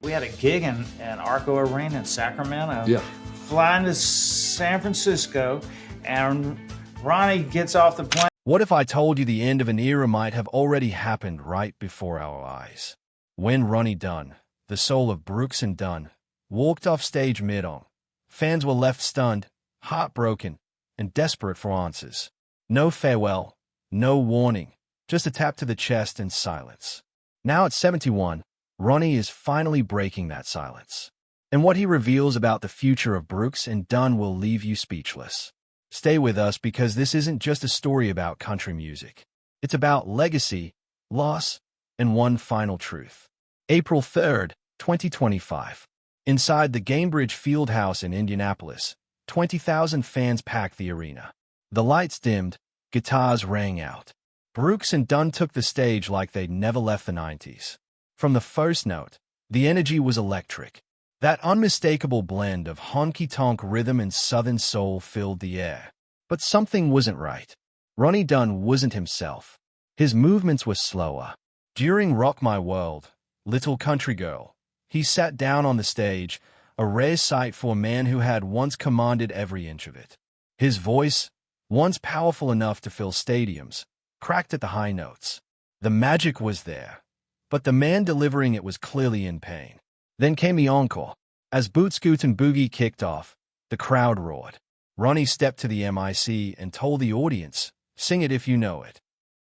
We had a gig in Arco Arena in Sacramento. Yeah. Flying to San Francisco, and Ronnie gets off the plane. What if I told you the end of an era might have already happened right before our eyes? When Ronnie Dunn, the soul of Brooks and Dunn, walked off stage mid-on, fans were left stunned, heartbroken, and desperate for answers. No farewell, no warning, just a tap to the chest and silence. Now at 71, Ronnie is finally breaking that silence. And what he reveals about the future of Brooks and Dunn will leave you speechless. Stay with us because this isn't just a story about country music. It's about legacy, loss, and one final truth. April 3rd, 2025. Inside the Gainbridge Fieldhouse in Indianapolis, 20,000 fans packed the arena. The lights dimmed, guitars rang out. Brooks and Dunn took the stage like they'd never left the 90s. From the first note, the energy was electric. That unmistakable blend of honky-tonk rhythm and southern soul filled the air. But something wasn't right. Ronnie Dunn wasn't himself. His movements were slower. During Rock My World, Little Country Girl, he sat down on the stage, a rare sight for a man who had once commanded every inch of it. His voice, once powerful enough to fill stadiums, cracked at the high notes. The magic was there, but the man delivering it was clearly in pain. Then came the encore. As Boot Scoot and Boogie kicked off, the crowd roared. Ronnie stepped to the mic and told the audience, "Sing it if you know it."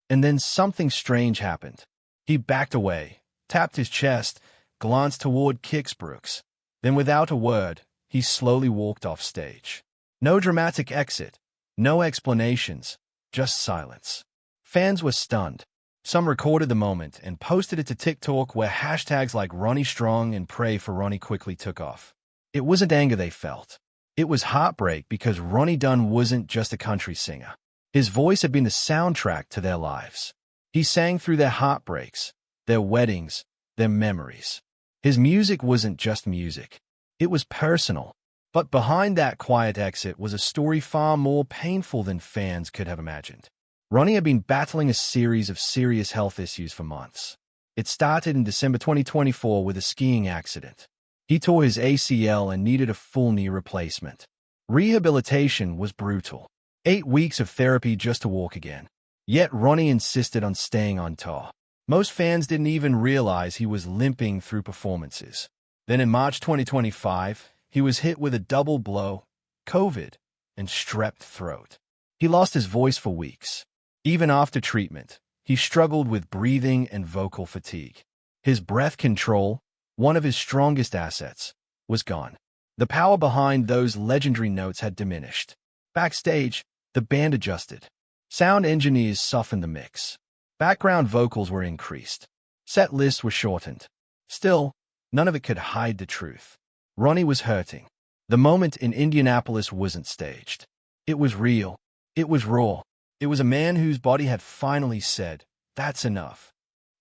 And then something strange happened. He backed away, tapped his chest, glanced toward Kix Brooks. Then without a word, he slowly walked off stage. No dramatic exit, no explanations, just silence. Fans were stunned. Some recorded the moment and posted it to TikTok where hashtags like Ronnie Strong and Pray for Ronnie quickly took off. It wasn't anger they felt. It was heartbreak because Ronnie Dunn wasn't just a country singer. His voice had been the soundtrack to their lives. He sang through their heartbreaks, their weddings, their memories. His music wasn't just music. It was personal. But behind that quiet exit was a story far more painful than fans could have imagined. Ronnie had been battling a series of serious health issues for months. It started in December 2024 with a skiing accident. He tore his ACL and needed a full knee replacement. Rehabilitation was brutal. 8 weeks of therapy just to walk again. Yet Ronnie insisted on staying on tour. Most fans didn't even realize he was limping through performances. Then in March 2025, he was hit with a double blow, COVID, and strep throat. He lost his voice for weeks. Even after treatment, he struggled with breathing and vocal fatigue. His breath control, one of his strongest assets, was gone. The power behind those legendary notes had diminished. Backstage, the band adjusted. Sound engineers softened the mix. Background vocals were increased. Set lists were shortened. Still, none of it could hide the truth. Ronnie was hurting. The moment in Indianapolis wasn't staged. It was real. It was raw. It was a man whose body had finally said, "That's enough."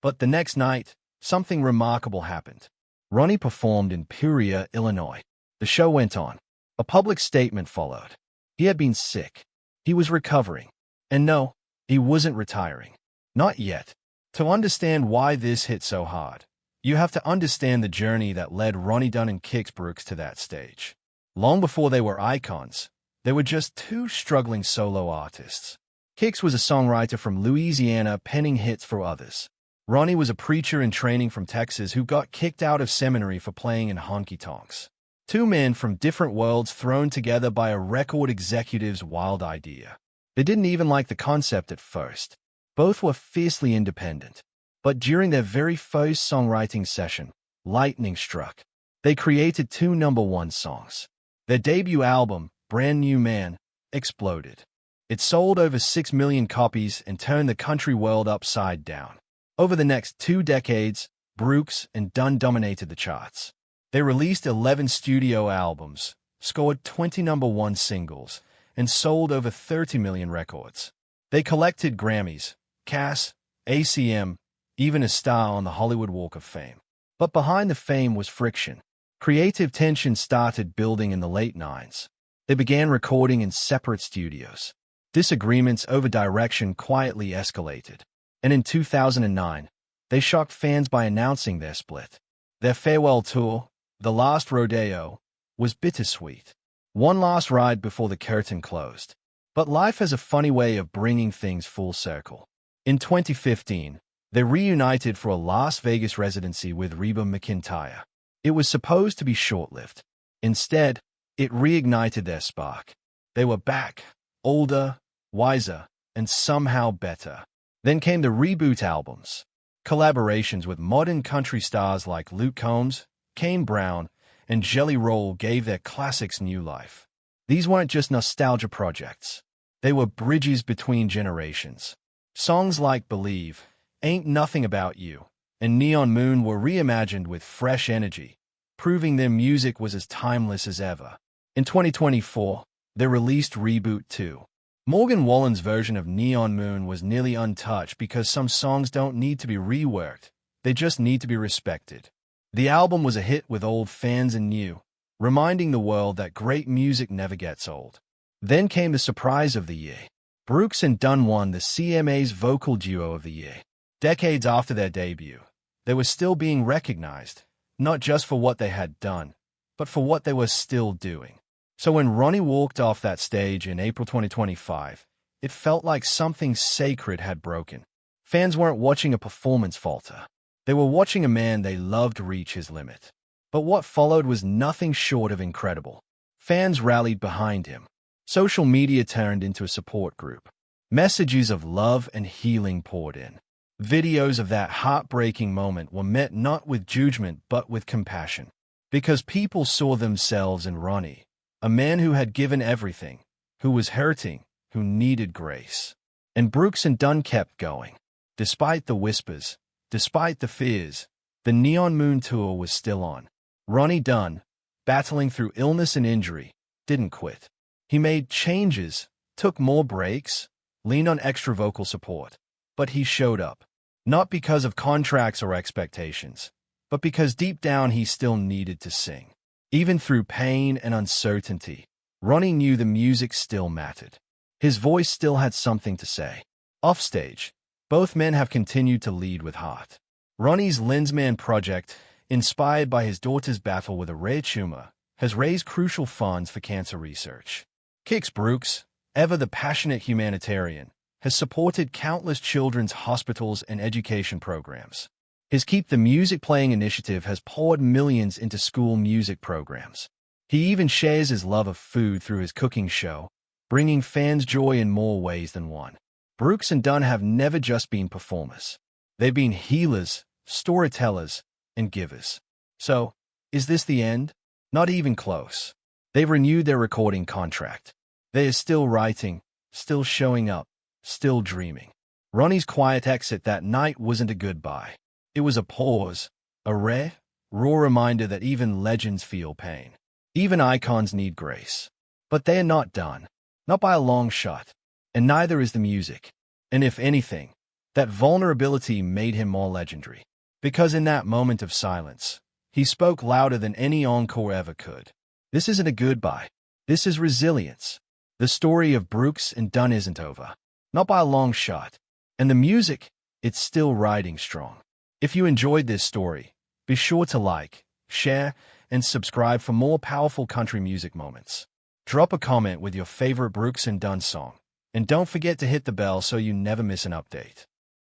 But the next night, something remarkable happened. Ronnie performed in Peoria, Illinois. The show went on. A public statement followed. He had been sick. He was recovering. And no, he wasn't retiring. Not yet. To understand why this hit so hard, you have to understand the journey that led Ronnie Dunn and Kix Brooks to that stage. Long before they were icons, they were just two struggling solo artists. Kix was a songwriter from Louisiana penning hits for others. Ronnie was a preacher in training from Texas who got kicked out of seminary for playing in honky-tonks. Two men from different worlds thrown together by a record executive's wild idea. They didn't even like the concept at first. Both were fiercely independent. But during their very first songwriting session, lightning struck. They created two #1 songs. Their debut album, Brand New Man, exploded. It sold over 6 million copies and turned the country world upside down. Over the next 2 decades, Brooks and Dunn dominated the charts. They released 11 studio albums, scored 20 #1 singles, and sold over 30 million records. They collected Grammys, Cass, ACM, even a star on the Hollywood Walk of Fame. But behind the fame was friction. Creative tension started building in the late 90s. They began recording in separate studios. Disagreements over direction quietly escalated. And in 2009, they shocked fans by announcing their split. Their farewell tour, The Last Rodeo, was bittersweet. One last ride before the curtain closed. But life has a funny way of bringing things full circle. In 2015, they reunited for a Las Vegas residency with Reba McEntire. It was supposed to be short-lived. Instead, it reignited their spark. They were back, older, wiser, and somehow better. Then came the reboot albums. Collaborations with modern country stars like Luke Combs, Kane Brown, and Jelly Roll gave their classics new life. These weren't just nostalgia projects. They were bridges between generations. Songs like Believe, Ain't Nothing About You, and Neon Moon were reimagined with fresh energy, proving their music was as timeless as ever. In 2024, they released Reboot 2. Morgan Wallen's version of Neon Moon was nearly untouched because some songs don't need to be reworked, they just need to be respected. The album was a hit with old fans and new, reminding the world that great music never gets old. Then came the surprise of the year. Brooks and Dunn won the CMA's Vocal Duo of the Year. Decades after their debut, they were still being recognized, not just for what they had done, but for what they were still doing. So when Ronnie walked off that stage in April 2025, it felt like something sacred had broken. Fans weren't watching a performance falter. They were watching a man they loved reach his limit. But what followed was nothing short of incredible. Fans rallied behind him. Social media turned into a support group. Messages of love and healing poured in. Videos of that heartbreaking moment were met not with judgment but with compassion. Because people saw themselves in Ronnie, a man who had given everything, who was hurting, who needed grace. And Brooks and Dunn kept going. Despite the whispers, despite the fears, the Neon Moon tour was still on. Ronnie Dunn, battling through illness and injury, didn't quit. He made changes, took more breaks, leaned on extra vocal support. But he showed up. Not because of contracts or expectations, but because deep down he still needed to sing. Even through pain and uncertainty, Ronnie knew the music still mattered. His voice still had something to say. Offstage, both men have continued to lead with heart. Ronnie's Lensman project, inspired by his daughter's battle with a rare tumor, has raised crucial funds for cancer research. Kix Brooks, ever the passionate humanitarian, has supported countless children's hospitals and education programs. His Keep the Music Playing initiative has poured millions into school music programs. He even shares his love of food through his cooking show, bringing fans joy in more ways than one. Brooks and Dunn have never just been performers. They've been healers, storytellers, and givers. So, is this the end? Not even close. They've renewed their recording contract. They are still writing, still showing up, still dreaming. Ronnie's quiet exit that night wasn't a goodbye. It was a pause, a rare, raw reminder that even legends feel pain. Even icons need grace. But they are not done. Not by a long shot. And neither is the music. And if anything, that vulnerability made him more legendary. Because in that moment of silence, he spoke louder than any encore ever could. This isn't a goodbye. This is resilience. The story of Brooks and Dunn isn't over. Not by a long shot. And the music, it's still riding strong. If you enjoyed this story, be sure to like, share, and subscribe for more powerful country music moments. Drop a comment with your favorite Brooks and Dunn song. And don't forget to hit the bell so you never miss an update.